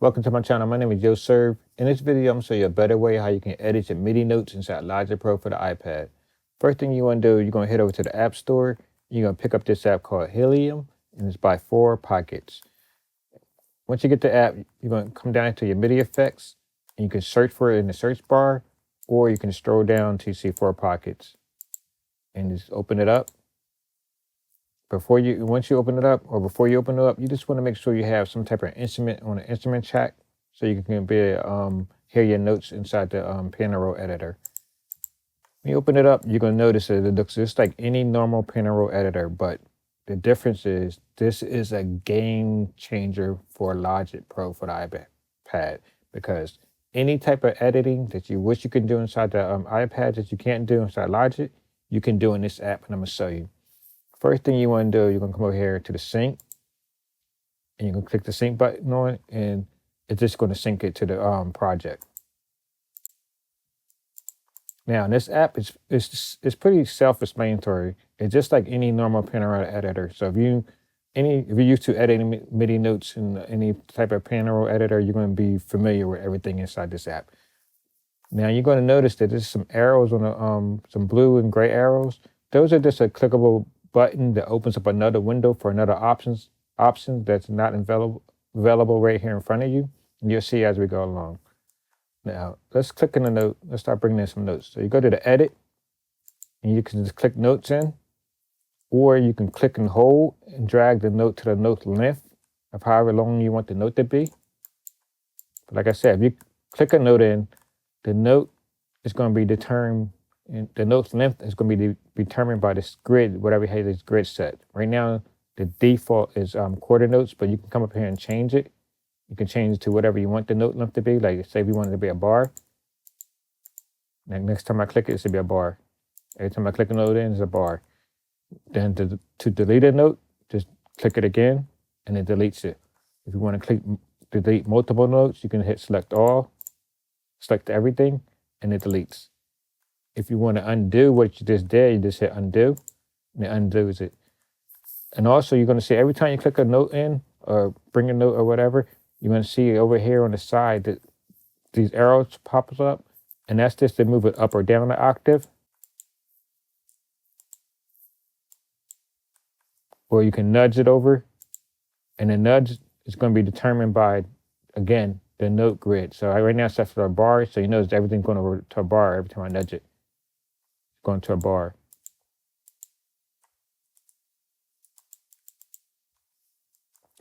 Welcome to my channel. My name is Joe. In this video, I'm going to show you a better way how you can edit your MIDI notes inside Logic Pro for the iPad. First thing you want to do, you're going to head over to the App Store. You're going to pick up this app called Helium, and it's by 4Pockets. Once you get the app, you're going to come down to your MIDI effects, and you can search for it in the search bar, or you can scroll down to see 4Pockets, and just open it up. Once you open it up, or before you open it up, you just want to make sure you have some type of instrument on the instrument track, so you can hear your notes inside the piano roll editor. When you open it up, you're gonna notice that it looks just like any normal piano roll editor, but the difference is this is a game changer for Logic Pro for the iPad, because any type of editing that you wish you could do inside the iPad that you can't do inside Logic, you can do in this app, and I'm gonna show you. First thing you want to do, you're going to come over here to the sync, and you're going to click the sync button on it, and it's just going to sync it to the project. Now, this app is pretty self-explanatory. It's just like any normal piano editor. So if you're used to editing MIDI notes in any type of piano editor, you're going to be familiar with everything inside this app. Now you're going to notice that there's some arrows on the some blue and gray arrows. Those are just a clickable button that opens up another window for another option that's not available right here in front of you. And you'll see as we go along. Now let's click in the note. Let's start bringing in some notes. So you go to the edit, and you can just click notes in, or you can click and hold and drag the note to the note length of however long you want the note to be. But like I said, if you click a note in, the note is going to be determined. And the note's length is going to be determined by this grid, whatever you have this grid set. Right now, the default is quarter notes, but you can come up here and change it. You can change it to whatever you want the note length to be. Like, say we want it to be a bar. Next time I click it, it should be a bar. Every time I click a note in, it's a bar. Then to delete a note, just click it again, and it deletes it. If you want to delete multiple notes, you can hit select all, select everything, and it deletes. If you want to undo what you just did, you just hit undo, and it undoes it. And also, you're going to see every time you click a note in, or bring a note or whatever, you're going to see over here on the side that these arrows pops up, and that's just to move it up or down the octave. Or you can nudge it over, and the nudge is going to be determined by, again, the note grid. So right now it's set for a bar, so you notice everything's going over to a bar every time I nudge it. Going to a bar.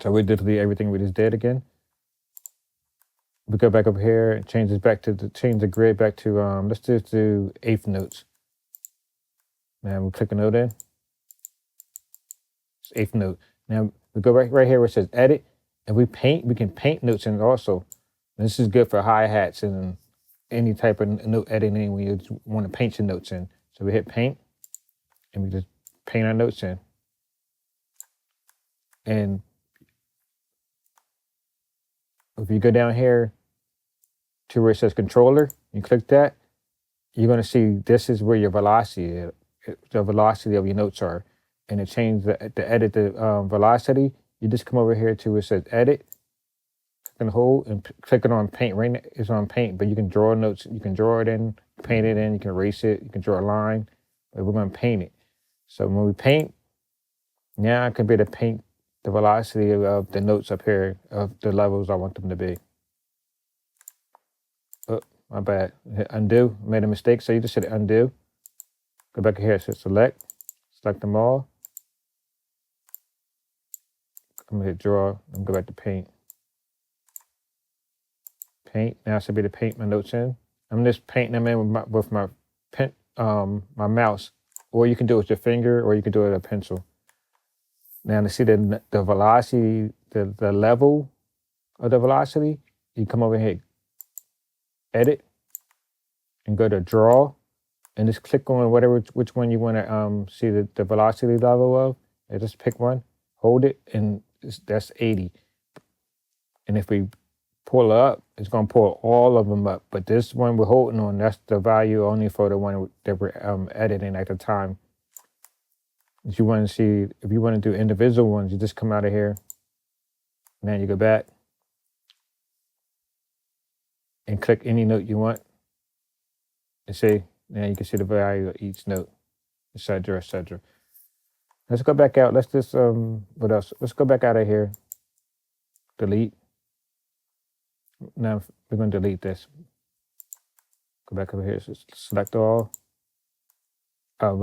So we delete everything we just did again. We go back up here and change the grid back to let's just do eighth notes. Now we click a note in. It's eighth note. Now we go right here where it says edit, and we can paint notes in also. And this is good for hi-hats and any type of note editing when you want to paint your notes in. So we hit paint, and we just paint our notes in. And if you go down here to where it says controller, you click that, you're going to see this is where your velocity, the velocity of your notes are. And to change to edit the velocity, you just come over here to where it says edit, click and hold, and click it on paint. Right now it's on paint, but you can draw notes. You can draw it in, paint it in, you can erase it, you can draw a line, but we're going to paint it. So when we paint, now I can be able to paint the velocity of the notes up here, of the levels I want them to be. Oh, my bad. Hit undo, made a mistake, so you just hit undo. Go back here, so select them all. I'm gonna hit draw and go back to paint. Paint, now I should be able to paint my notes in. I'm just painting them in with my pen, my mouse, or you can do it with your finger, or you can do it with a pencil. Now to see the velocity, the level of the velocity, you come over here, edit, and go to draw, and just click on which one you want to see the velocity level of. And just pick one, hold it, and that's 80. And if we pull up, it's going to pull all of them up. But this one we're holding on, that's the value only for the one that we're editing at the time. If you want to see, if you want to do individual ones, you just come out of here. Now you go back. and click any note you want. And see, now you can see the value of each note, etc., etc. Let's go back out. Let's just what else? Let's go back out of here. Delete. Now we're going to delete this. Go back over here. So select all. Oh,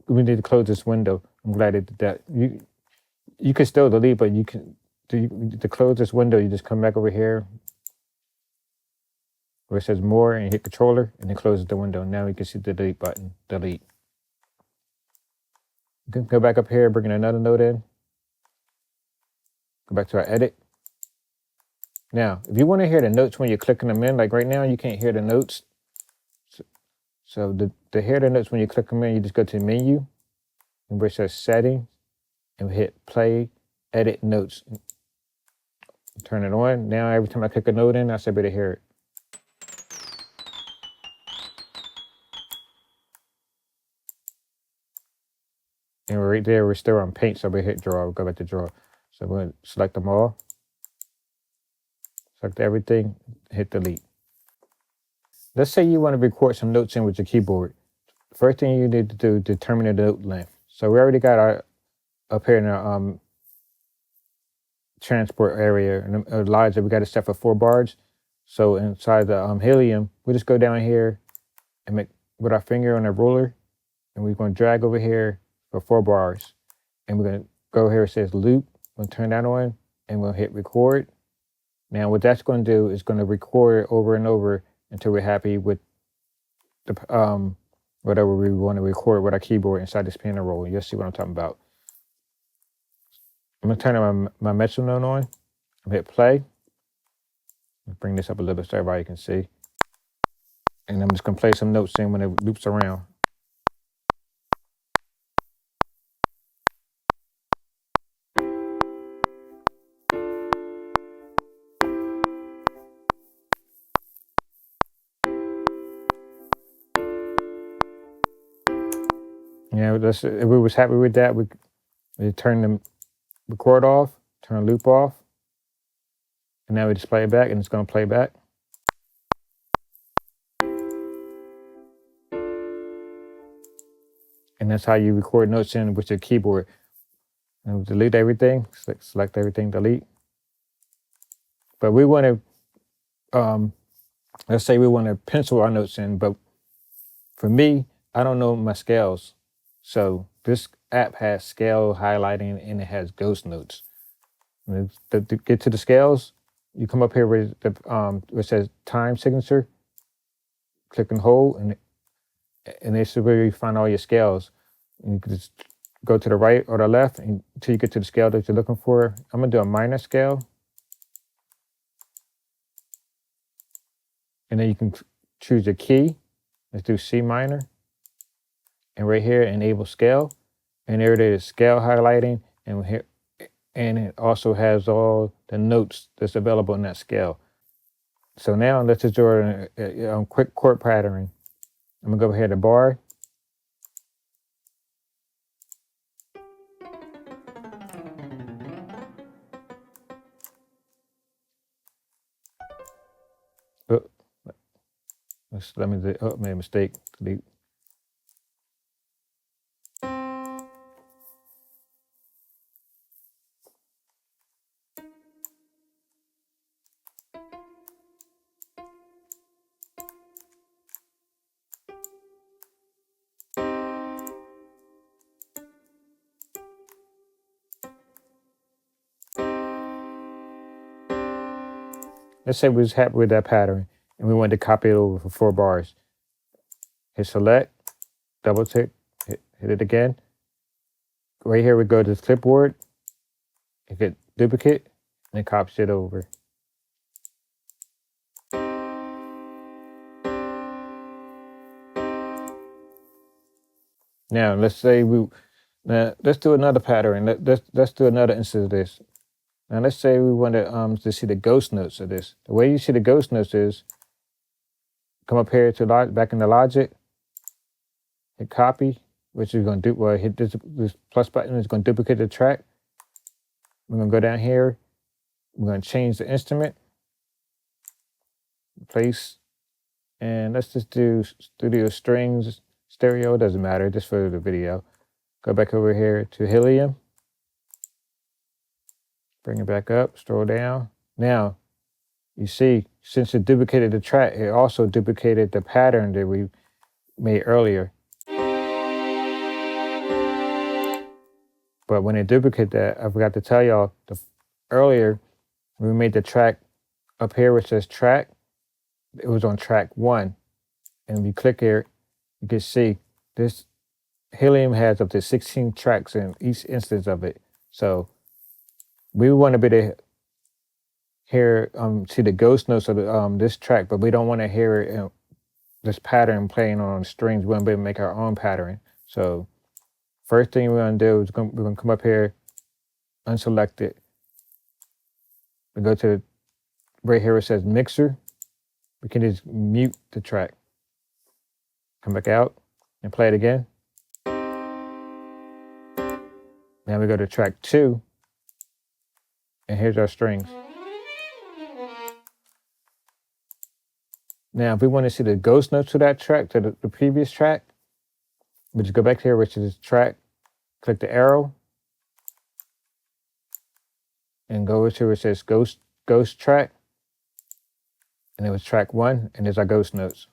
we need to close this window. I'm glad it did that. You can still delete, but you can to close this window. You just come back over here where it says more and hit controller, and it closes the window. Now you can see the delete button. Delete. You can go back up here, bring another note in. Go back to our edit. Now, if you want to hear the notes when you're clicking them in, like right now, you can't hear the notes. So to hear the notes when you click them in, you just go to the menu, and where it says settings, and hit play, edit notes. Turn it on. Now every time I click a note in, I should be able to hear it. And right there, we're still on paint, so we hit draw. We'll go back to draw. So we're going to select them all. Select everything, hit delete. Let's say you want to record some notes in with your keyboard. First thing you need to do is determine the note length. So we already got our, up here in our transport area, and Elijah, we got it set for 4 bars. So inside the helium, we just go down here and make with our finger on a ruler, and we're going to drag over here for 4 bars. And we're going to go here, it says loop. We'll turn that on, and we'll hit record. Now what that's going to do is going to record over and over until we're happy with the whatever we want to record with our keyboard inside this piano roll. You'll see what I'm talking about. I'm going to turn on my metronome on. I'm hit play. Bring this up a little bit so everybody can see. And I'm just going to play some notes in when it loops around. Yeah, if we was happy with that, we turn the record off, turn the loop off, and now we just play it back, and it's going to play back. And that's how you record notes in with your keyboard. And delete everything, select everything, delete. But we want to, let's say we want to pencil our notes in, but for me, I don't know my scales. So this app has scale highlighting and it has ghost notes. To get to the scales, you come up here with the where it says time signature, click and hold, and this is where you find all your scales. And you can just go to the right or the left until you get to the scale that you're looking for. I'm gonna do a minor scale. And then you can choose a key. Let's do C minor. And right here, enable scale. And there it is, scale highlighting. And it also has all the notes that's available in that scale. So now let's just draw a quick chord pattern. I'm gonna go ahead to bar. Oh, let me do, oh, made a mistake. Delete. Let's say we was happy with that pattern and we wanted to copy it over for 4 bars. Hit select, double tick, hit it again. Right here we go to the clipboard, hit duplicate, and it copies it over. Now let's say let's do another pattern. Let's do another instance of this. Now let's say we want to see the ghost notes of this. The way you see the ghost notes is come up here to back in the Logic, hit copy, which is going to do. Well, hit this plus button is going to duplicate the track. We're going to go down here. We're going to change the instrument. place, and let's just do studio strings, stereo, doesn't matter, just for the video. Go back over here to helium, bring it back up, scroll down. Now, you see, since it duplicated the track, it also duplicated the pattern that we made earlier. But when it duplicated that, I forgot to tell y'all, earlier, when we made the track up here, which says track, it was on track 1. And if you click here, you can see this helium has up to 16 tracks in each instance of it. So we want to be able to hear, see the ghost notes of the, this track, but we don't want to hear it, this pattern playing on the strings. We want to be able to make our own pattern. So first thing we're going to do is we're going to come up here, unselect it. We go to right here, it says mixer. We can just mute the track. Come back out and play it again. Now we go to track 2, and here's our strings. Now, if we want to see the ghost notes to that track, to the previous track, we just go back here, which is track, click the arrow, and go to where it says ghost track, and it was track 1, and there's our ghost notes.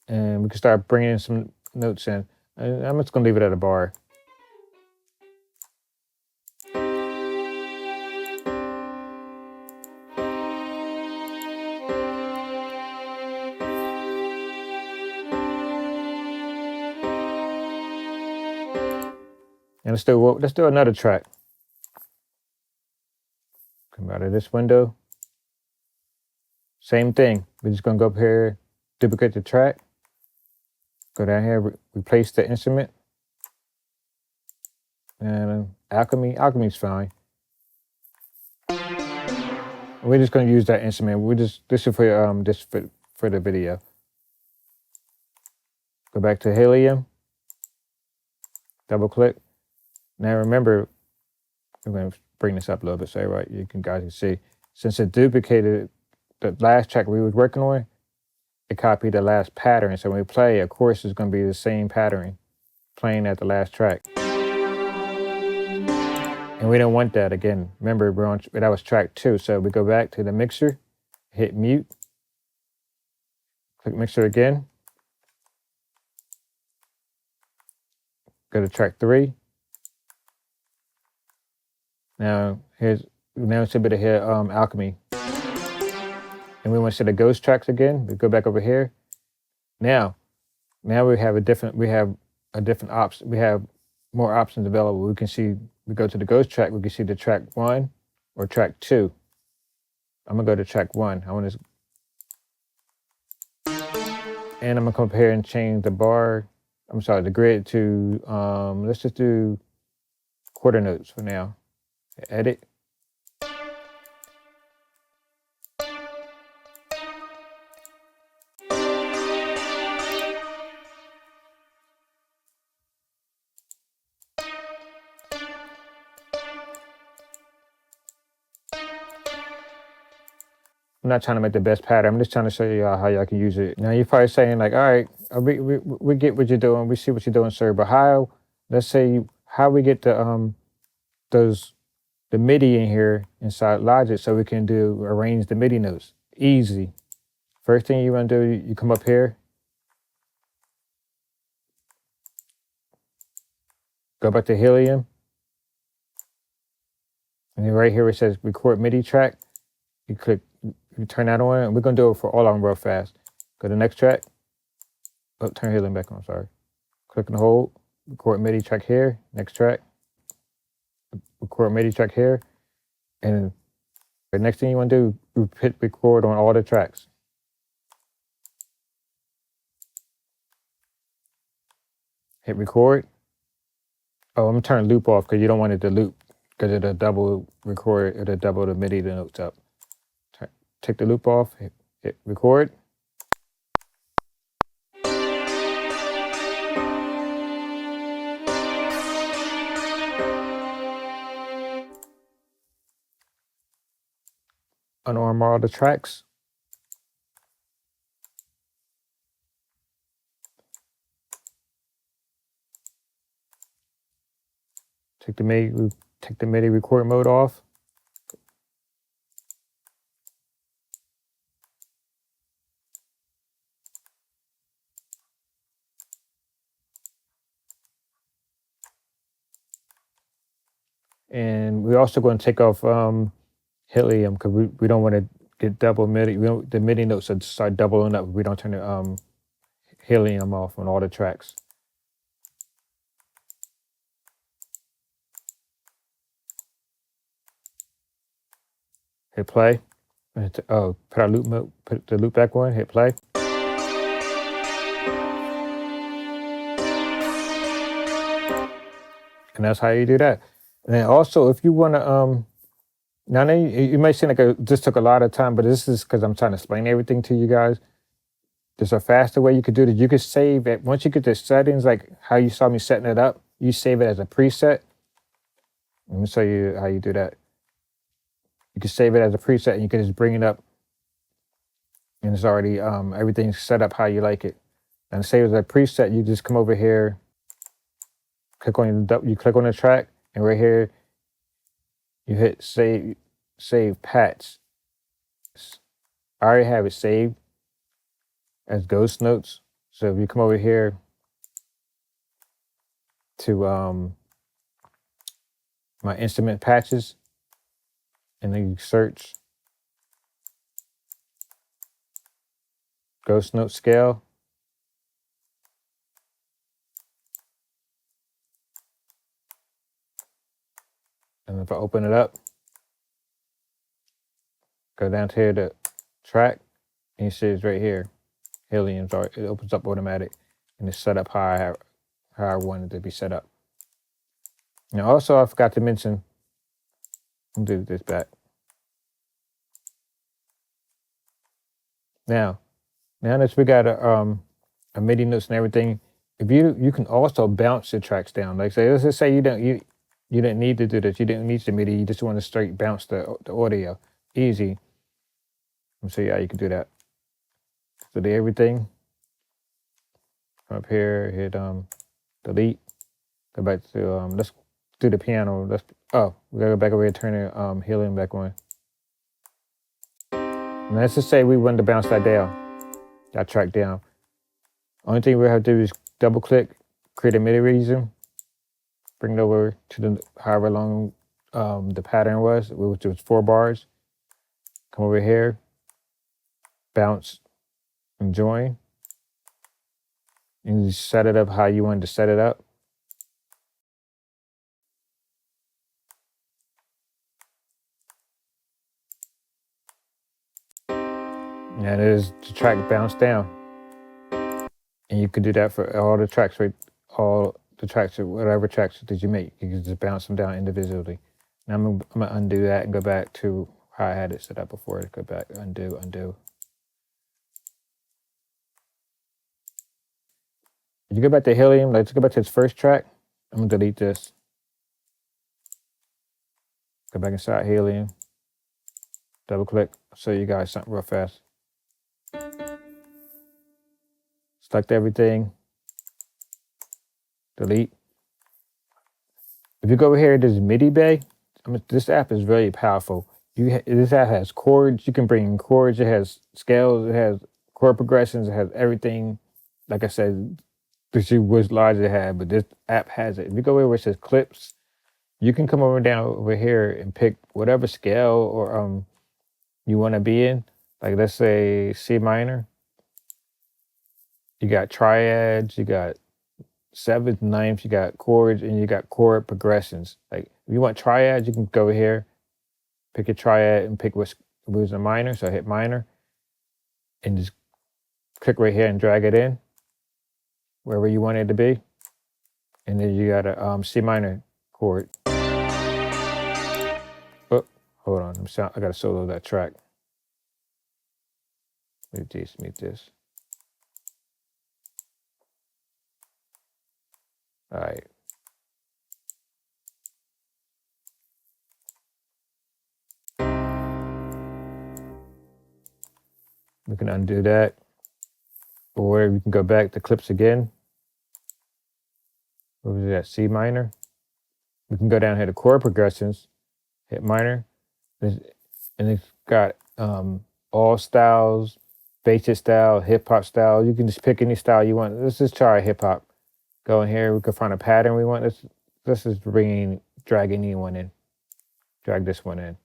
And we can start bringing some notes in. I'm just going to leave it at a bar. And let's do another track. Come out of this window. Same thing. We're just going to go up here, duplicate the track. Go down here, replace the instrument. And alchemy's fine. We're just going to use that instrument. This is for the video. Go back to helium. Double click. Now remember, I'm going to bring this up a little bit so right you guys can see. Since it duplicated the last track we was working on, it copied the last pattern. So when we play, of course, it's going to be the same pattern playing at the last track. And we don't want that again. Remember, that was track 2. So we go back to the mixer, hit mute, click mixer again. Go to track 3. Now it's a bit of here, alchemy. And we want to see the ghost tracks again. We go back over here. Now we have a different option. We have more options available. We go to the ghost track. We can see the track 1 or track 2. I'm gonna go to track 1. And I'm gonna come up here and change the grid to, let's just do quarter notes for now. Edit. I'm not trying to make the best pattern. I'm just trying to show y'all how y'all can use it. Now you're probably saying like, all right, we get what you're doing. We see what you're doing, sir. But how we get the MIDI in here inside Logic so we can arrange the MIDI notes? Easy. First thing you want to do, you come up here, go back to helium, and then right here it says record MIDI track. You turn that on, and we're gonna do it for all of them real fast. Go to the next track. Oh, turn helium back on, sorry. Click and hold, record MIDI track here, next track. Record MIDI track here. And the next thing you want to do, hit record on all the tracks. Hit record. Oh, I'm gonna turn loop off because you don't want it to loop because it'll double record, it'll double the MIDI the notes up. Take the loop off, hit record. unarm all the tracks. Take the MIDI record mode off. And we're also going to take off helium because we don't want to get double MIDI. The MIDI notes would start doubling up if we don't turn the helium off on all the tracks. Hit play. Put our loop mode, put the loop back on, hit play. And that's how you do that. And then also, if you want to, now you might seem like this took a lot of time, but this is because I'm trying to explain everything to you guys. There's a faster way you could do this. You could save it once you get the settings, like how you saw me setting it up. You save it as a preset. Let me show you how you do that. You can save it as a preset, and you can just bring it up, and it's already everything's set up how you like it. And save as a preset. You just come over here, click on the track, and right here you hit save patch. I already have it saved as ghost notes. So if you come over here to my instrument patches, and then you search ghost note scale. And if I open it up, go down to here to track, and you see it's right here. Helium's it opens up automatic, and it's set up how I wanted it to be set up. Now also I forgot to mention, I'll do this back. Now that we got a MIDI notes and everything, if you can also bounce the tracks down. Like say, let's just say you didn't need to do this. You didn't need the MIDI. You just want to straight bounce the audio. Easy. Let me show you how you can do that. So do everything. Come up here, hit delete. Go back to let's do the piano. We gotta go back over here, turn the helium back on. And let's just say we wanted to bounce that track down. Only thing we have to do is double click, create a MIDI region, bring it over to the however long the pattern was, which was 4 bars. Come over here, bounce and join. And you set it up how you wanted to set it up. And it is the track bounce down. And you could do that for all the tracks, right? All the tracks, or whatever tracks that you make. You can just bounce them down individually. Now I'm gonna undo that and go back to how I had it set up before. Go back, undo. If you go back to helium, let's go back to its first track. I'm gonna delete this. Go back inside helium. Double click. I'll show you guys something real fast. Select everything. Delete. If you go over here, there's MIDI Bay. This app is very powerful. This app has chords. You can bring in chords. It has scales. It has chord progressions. It has everything. Like I said, this was large it had, but this app has it. If you go over where it says clips, you can come over here and pick whatever scale or you want to be in. Like let's say C minor. You got triads. You got seventh, ninth. You got chords, and you got chord progressions. Like if you want triads, you can go over here, pick a triad, and pick which was a minor. So I hit minor, and just click right here and drag it in wherever you want it to be. And then you got a C minor chord. Oh, hold on. I got to solo that track. Mute this. All right. We can undo that. Or we can go back to clips again. What was that? C minor. We can go down here to chord progressions, hit minor, and it's got all styles, basic style, hip hop style. You can just pick any style you want. Let's just try hip hop. Go in here. We can find a pattern we want. Let's just drag anyone in. Drag this one in,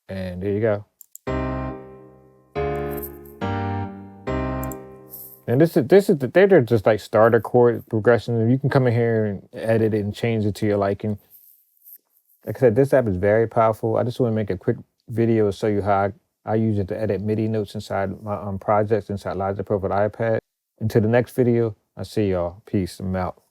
and there you go. And they're just like starter chord progressions. You can come in here and edit it and change it to your liking. Like I said, this app is very powerful. I just want to make a quick video to show you how I use it to edit MIDI notes inside my projects inside Logic Pro with iPad. Until the next video, I'll see y'all. Peace. I'm out.